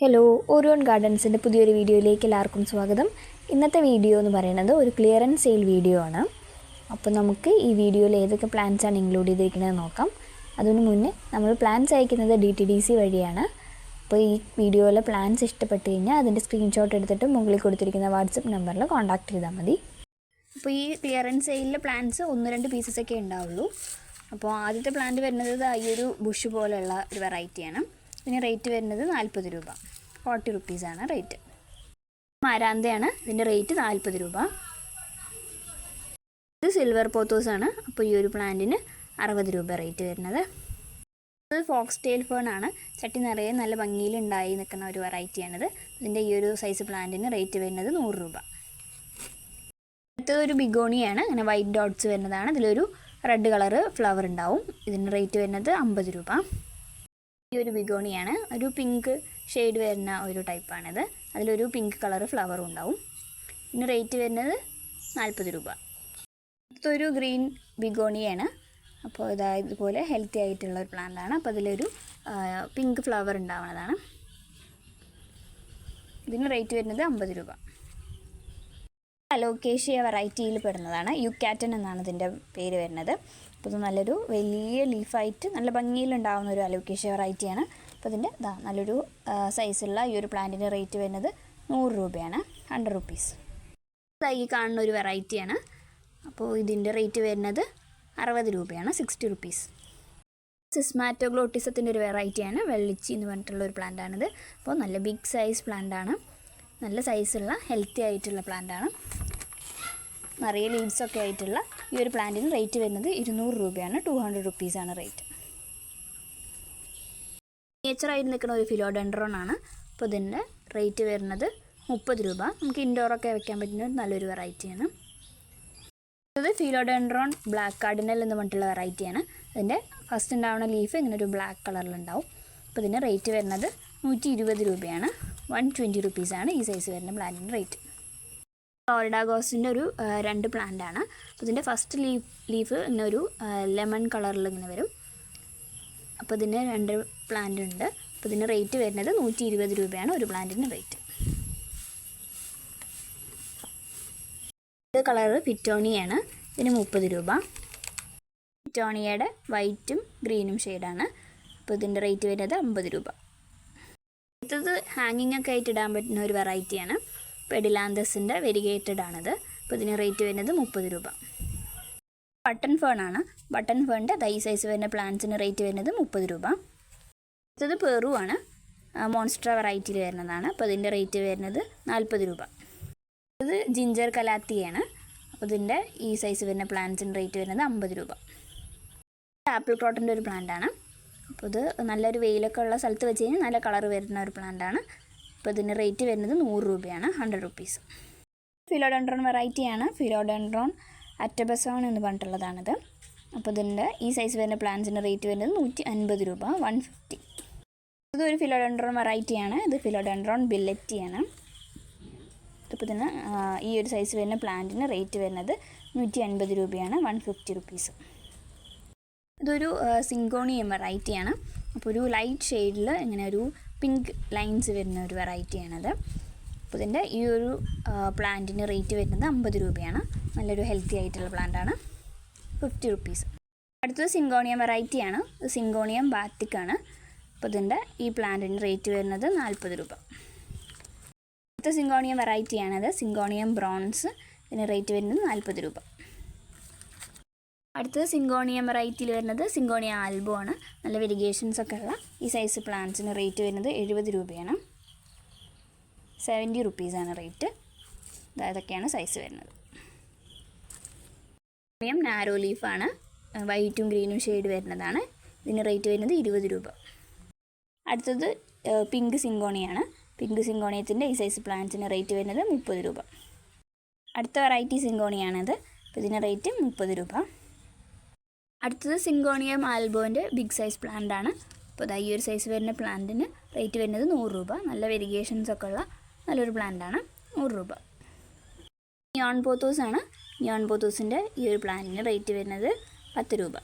Hello, Orion ഗാർഡൻസിൻ്റെ പുതിയൊരു വീഡിയോയിലേക്ക് എല്ലാവർക്കും സ്വാഗതം. ഇന്നത്തെ വീഡിയോ എന്ന് പറയുന്നത് ഒരു ക്ലിയറൻസ് സെയിൽ വീഡിയോ ആണ്. അപ്പോൾ നമുക്ക് ഈ വീഡിയോയിൽ ഏതൊക്കെ പ്ലാൻസ് ആണ് ഇൻക്ലൂഡ് ചെയ്തിരിക്കുന്നത് നോക്കാം. അതിനു മുന്നേ നമ്മൾ പ്ലാൻസ് അയക്കുന്നത് DTDC വഴിയാണ്. അപ്പോൾ ഈ വീഡിയോയിലെ പ്ലാൻസ് ഇഷ്ടപ്പെട്ട് കഴിഞ്ഞാൽ അതിൻ്റെ സ്ക്രീൻഷോട്ട് എടുത്തിട്ട് മുകളിൽ കൊടുത്തിരിക്കുന്ന വാട്സപ്പ് നമ്പറിൽ കോൺടാക്റ്റ് ചെയ്താൽ മതി. അപ്പോൾ ഈ ക്ലിയറൻസ് സെയിലിലെ പ്ലാൻസ് 1-2 പീസസൊക്കെ ഉണ്ടാവുള്ളൂ. അപ്പോൾ ആദ്യത്തെ പ്ലാന്റ് വരുന്നത് ഈ ഒരു ബുഷ് പോലെയുള്ള ഒരു വെറൈറ്റിയാണ്. ഇതിന് റേറ്റ് വരുന്നത് 40 രൂപ, 40 റുപ്പീസാണ് റേറ്റ്. മാരാന്തയാണ്, ഇതിൻ്റെ റേറ്റ് 40 രൂപ. ഇത് സിൽവർ പോത്തോസാണ്. അപ്പോൾ ഈ ഒരു പ്ലാന്റിന് 60 രൂപ റേറ്റ് വരുന്നത്. ഇത് ഫോക്സ് ടെയിൽ ഫേൺ ആണ്. ചട്ടി നിറയെ നല്ല ഭംഗിയിൽ ഉണ്ടായി നിൽക്കുന്ന ഒരു വെറൈറ്റിയാണിത്. ഇതിൻ്റെ ഈ ഒരു സൈസ് പ്ലാന്റിന് റേറ്റ് വരുന്നത് 100 രൂപ. അടുത്തത് ഒരു ബിഗോണിയാണ്. ഇങ്ങനെ വൈറ്റ് ഡോട്ട്സ് വരുന്നതാണ്. ഇതിലൊരു റെഡ് കളറ് ഫ്ലവർ ഉണ്ടാവും. ഇതിന് റേറ്റ് വരുന്നത് 50 രൂപ. ഈ ഒരു ബിഗോണിയാണ്. ഒരു പിങ്ക് ഷെയ്ഡ് വരുന്ന ഒരു ടൈപ്പാണിത്. അതിലൊരു പിങ്ക് കളർ ഫ്ലവറും ഉണ്ടാവും. ഇതിന് റേറ്റ് വരുന്നത് 40 രൂപ. അടുത്തൊരു ഗ്രീൻ ബിഗോണിയാണ്. അപ്പോൾ ഇതുപോലെ ഹെൽത്തി ആയിട്ടുള്ള ഒരു പ്ലാന്റാണ്. അപ്പോൾ അതിലൊരു പിങ്ക് ഫ്ലവർ ഉണ്ടാവുന്നതാണ്. ഇതിന് റേറ്റ് വരുന്നത് 50 രൂപ. അലോക്കേഷ്യ വെറൈറ്റിയിൽ പെടുന്നതാണ്. യുക്കാറ്റൻ എന്നാണ് ഇതിൻ്റെ പേര് വരുന്നത്. അപ്പോൾ ഇത് നല്ലൊരു വലിയ ലീഫായിട്ട് നല്ല ഭംഗിയിലുണ്ടാകുന്ന ഒരു അലോക്കേഷ്യ വെറൈറ്റിയാണ്. അപ്പോൾ ഇതിൻ്റെ നല്ലൊരു സൈസുള്ള ഈ ഒരു പ്ലാന്റിൻ്റെ റേറ്റ് വരുന്നത് 100 രൂപയാണ്, 100 റുപ്പീസ്. ഈ കാണുന്ന ഒരു വെറൈറ്റിയാണ്. അപ്പോൾ ഇതിൻ്റെ റേറ്റ് വരുന്നത് 60 രൂപയാണ്, 60 റുപ്പീസ്. സിസ്മാറ്റോഗ്ലോട്ടിസത്തിൻ്റെ ഒരു വെറൈറ്റിയാണ്. വെള്ളിച്ചി എന്ന് പറഞ്ഞിട്ടുള്ള ഒരു പ്ലാന്റാണിത്. അപ്പോൾ നല്ല ബിഗ് സൈസ് പ്ലാന്റാണ്. നല്ല സൈസുള്ള ഹെൽത്തി ആയിട്ടുള്ള പ്ലാന്റാണ്. നിറയെ ലീവ്സൊക്കെ ആയിട്ടുള്ള ഈ ഒരു പ്ലാന്റിന് റേറ്റ് വരുന്നത് 200 രൂപയാണ്, 200 റുപ്പീസാണ് റേറ്റ്. നേച്ചറായിട്ട് നിൽക്കുന്ന ഒരു ഫിലോഡെൻഡ്രോൺ ആണ്. അപ്പോൾ ഇതിൻ്റെ റേറ്റ് വരുന്നത് 30 രൂപ. നമുക്ക് ഇൻഡോറൊക്കെ വെക്കാൻ പറ്റുന്ന നല്ലൊരു വെറൈറ്റിയാണ്. ഇത് ഫിലോഡെൻഡ്രോൺ ബ്ലാക്ക് കാർഡിനൽ എന്ന് പറഞ്ഞിട്ടുള്ള വെറൈറ്റിയാണ്. അതിൻ്റെ ഫസ്റ്റ് ഉണ്ടാവുന്ന ലീഫ് ഇങ്ങനെ ഒരു ബ്ലാക്ക് കളറിലുണ്ടാവും. അപ്പോൾ ഇതിൻ്റെ റേറ്റ് വരുന്നത് 120 രൂപയാണ്, 120 റുപ്പീസാണ് ഈ സൈസ് വരുന്ന പ്ലാന്റിൻ്റെ റേറ്റ്. ഫ്ലോറിഡാഗോസിൻ്റെ ഒരു 2 പ്ലാന്റാണ്. അപ്പോൾ ഇതിൻ്റെ ഫസ്റ്റ് ലീഫ് ഇങ്ങനെ ഒരു ലെമൺ കളറിൽ ഇങ്ങനെ വരും. അപ്പോൾ ഇതിന് 2 പ്ലാന്റ് ഉണ്ട്. അപ്പോൾ ഇതിന് റേറ്റ് വരുന്നത് 120 രൂപയാണ് ഒരു പ്ലാന്റിൻ്റെ റേറ്റ്. ഇത് കളറ് പിറ്റോണിയാണ്. ഇതിന് 30 രൂപ. പിറ്റോണിയയുടെ വൈറ്റും ഗ്രീനും ഷെയ്ഡാണ്. അപ്പോൾ ഇതിൻ്റെ റേറ്റ് വരുന്നത് 50 രൂപ. അടുത്തത് ഹാങ്ങിങ് ഒക്കെ ആയിട്ട് ഇടാൻ പറ്റുന്ന ഒരു വെറൈറ്റിയാണ്. പെഡിലാന്തസിൻ്റെ വെരിഗേറ്റഡ് ആണിത്. അപ്പോൾ ഇതിന് റേറ്റ് വരുന്നത് 30 രൂപ. ബട്ടൺ ഫേൺ ആണ്. ബട്ടൺ ഫേണിൻ്റെ ഈ സൈസ് വരുന്ന പ്ലാന്റ്സിന് റേറ്റ് വരുന്നത് 30 രൂപ. അടുത്തത് പെറു ആണ്. മോൺസ്ട്ര വെറൈറ്റിയിൽ വരുന്നതാണ്. അപ്പോൾ ഇതിൻ്റെ റേറ്റ് വരുന്നത് 40 രൂപ. ഇത് ജിഞ്ചർ കലാത്തിയാണ്. അപ്പോൾ ഇതിൻ്റെ ഈ സൈസ് വരുന്ന പ്ലാന്റ്സിന് റേറ്റ് വരുന്നത് 50 രൂപ. ആപ്പിൾ ക്രോട്ടൻ്റെ ഒരു പ്ലാന്റാണ്. അപ്പോൾ ഇത് നല്ലൊരു വെയിലൊക്കെ ഉള്ള സ്ഥലത്ത് വെച്ച് കഴിഞ്ഞാൽ നല്ല കളർ വരുന്ന ഒരു പ്ലാന്റാണ്. അപ്പോൾ ഇതിൻ്റെ റേറ്റ് വരുന്നത് 100 രൂപയാണ്, 100 റുപ്പീസ്. ഫിലോഡെൻഡ്രോൺ വെറൈറ്റിയാണ്. ഫിലോഡെൻഡ്രോൺ അറ്റബസോൺ എന്ന് പറഞ്ഞിട്ടുള്ളതാണിത്. അപ്പോൾ ഇതിൻ്റെ ഈ സൈസ് വരുന്ന പ്ലാന്റ്സിൻ്റെ റേറ്റ് വരുന്നത് 150 രൂപ, 150. ഇതൊരു ഫിലോഡെൻഡ്രോൺ വെറൈറ്റിയാണ്. ഇത് ഫിലോഡെൻഡ്രോൺ ബില്ലറ്റിയാണ്. അപ്പോൾ ഇതിന് ഈ ഒരു സൈസ് വരുന്ന പ്ലാന്റിന് റേറ്റ് വരുന്നത് 150 രൂപയാണ്, 150 റുപ്പീസ്. ഇതൊരു സിങ്കോണിയം വെറൈറ്റിയാണ്. അപ്പോൾ ഒരു ലൈറ്റ് ഷെയ്ഡിൽ ഇങ്ങനെ ഒരു പിങ്ക് ലൈൻസ് വരുന്ന ഒരു വെറൈറ്റിയാണത്. അപ്പോൾ ഇതിൻ്റെ ഈ ഒരു പ്ലാന്റിന് റേറ്റ് വരുന്നത് 50 രൂപയാണ്. നല്ലൊരു ഹെൽത്തി ആയിട്ടുള്ള പ്ലാന്റാണ്, 50 റുപ്പീസ്. അടുത്തത് സിങ്കോണിയം വെറൈറ്റിയാണ്. സിങ്കോണിയം ബാത്തിക്കാണ്. അപ്പോൾ ഇതിൻ്റെ ഈ പ്ലാന്റിന് റേറ്റ് വരുന്നത് 40 രൂപ. അടുത്ത സിങ്കോണിയം വെറൈറ്റിയാണത്. Syngonium bronze. ഇതിന് റേറ്റ് വരുന്നത് 40 രൂപ. അടുത്തത് സിങ്കോണിയം വെറൈറ്റിയിൽ വരുന്നത് സിങ്കോണിയ ആൽബോ ആണ്. നല്ല വെരിഗേഷൻസ് ഒക്കെ ഉള്ള ഈ സൈസ് പ്ലാന്റ്സിന് റേറ്റ് വരുന്നത് 70 രൂപയാണ്, 70 റുപ്പീസാണ് റേറ്റ്. ഇതൊക്കെയാണ് സൈസ് വരുന്നത്. നാരോ ലീഫാണ്. വൈറ്റും ഗ്രീനും ഷെയ്ഡ് വരുന്നതാണ്. ഇതിന് റേറ്റ് വരുന്നത് 20 രൂപ. അടുത്തത് പിങ്ക് സിങ്കോണിയാണ്. പിങ്ക് സിങ്കോണിയത്തിൻ്റെ ഈ സൈസ് പ്ലാന്റ്സിന് റേറ്റ് വരുന്നത് 30 രൂപ. അടുത്ത വെറൈറ്റി സിങ്കോണിയാണിത്. അപ്പോൾ ഇതിന് റേറ്റ് 30 രൂപ. അടുത്തത് സിങ്കോണിയം ആൽബോൻ്റെ ബിഗ് സൈസ് പ്ലാന്റ് ആണ്. അപ്പോൾ ഈ ഒരു സൈസ് വരുന്ന പ്ലാന്റിന് റേറ്റ് വരുന്നത് 100 രൂപ. നല്ല വെരിഗേഷൻസ് ഒക്കെ ഉള്ള നല്ലൊരു പ്ലാന്റാണ്, 100 രൂപ. നിയോൺ പോത്തോസ് ആണ്. നിയോൺ പോത്തോസിൻ്റെ ഈ ഒരു പ്ലാന്റിന് റേറ്റ് വരുന്നത് 10 രൂപ.